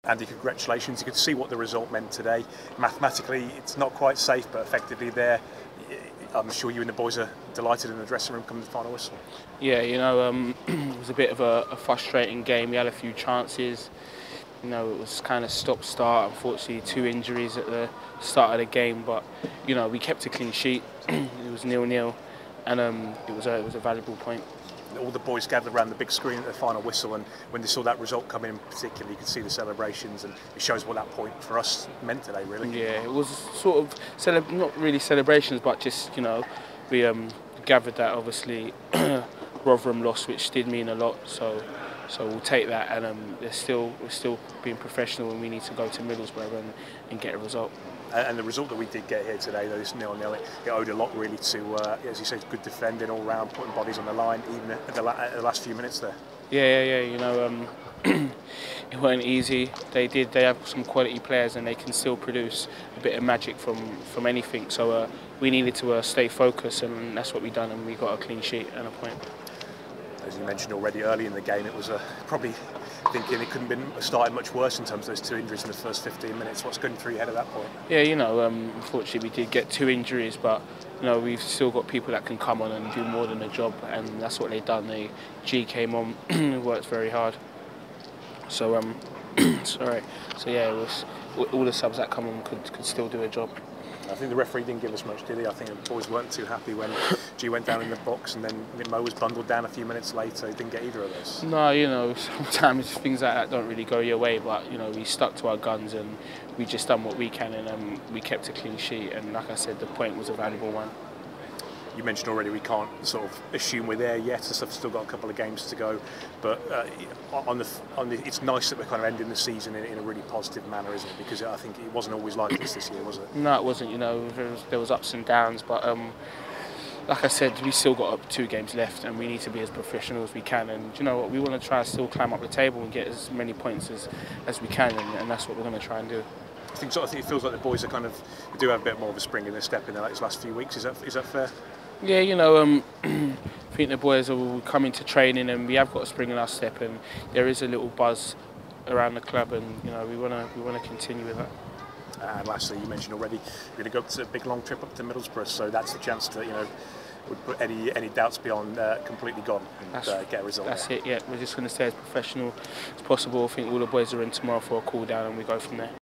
Andy, congratulations. You could see what the result meant today. Mathematically, it's not quite safe, but effectively there. I'm sure you and the boys are delighted in the dressing room coming to the final whistle. Yeah, it was a bit of a frustrating game. We had a few chances. It was kind of stop-start. Unfortunately, 2 injuries at the start of the game, but we kept a clean sheet. It was 0-0, and it was a valuable point. All the boys gathered around the big screen at the final whistle, and when they saw that result come in, particularly, you could see the celebrations, and it shows what that point for us meant today, really. Yeah, it was sort of not really celebrations, but just we gathered that obviously Rotherham lost, which did mean a lot. So we'll take that, and we're still being professional, and we need to go to Middlesbrough and get a result. And the result that we did get here today, though, this 0-0, it owed a lot really to, as you say, good defending all round, putting bodies on the line, even at the last few minutes there. Yeah. It wasn't easy. They have some quality players, and they can still produce a bit of magic from anything. So we needed to stay focused, and that's what we done, and we got a clean sheet and a point. As you mentioned already early in the game, it was probably thinking it couldn't have been started much worse in terms of those 2 injuries in the first 15 minutes. What's going through your head at that point? Yeah, unfortunately we did get 2 injuries, but we've still got people that can come on and do more than a job, and that's what they've done. G came on, worked very hard. So sorry. So yeah, it was all the subs that come on could still do a job. I think the referee didn't give us much, did he? I think the boys weren't too happy when G went down in the box, and then Mo was bundled down a few minutes later. He didn't get either of those. No, sometimes things like that don't really go your way, but we stuck to our guns, and we just done what we can, and we kept a clean sheet. And like I said, the point was a valuable one. You mentioned already we can't sort of assume we're there yet. We've still got a couple of games to go, but it's nice that we're kind of ending the season in a really positive manner, isn't it? Because I think it wasn't always like this year, was it? No, it wasn't. There was ups and downs, but like I said, we still got 2 games left, and we need to be as professional as we can. And you know what? We want to try to still climb up the table and get as many points as we can, and that's what we're going to try and do. I think it feels like the boys are do have a bit more of a spring in their step in the last few weeks. Is that fair? Yeah, I think the boys are coming to training, and we have got a spring in our step, and there is a little buzz around the club, and we want to continue with that. And lastly, you mentioned already you're going to go up to a big long trip up to Middlesbrough, so that's the chance that would put any doubts beyond completely gone and get a result. That's it. Yeah, we're just going to stay as professional as possible. I think all the boys are in tomorrow for a cool down, and we go from there.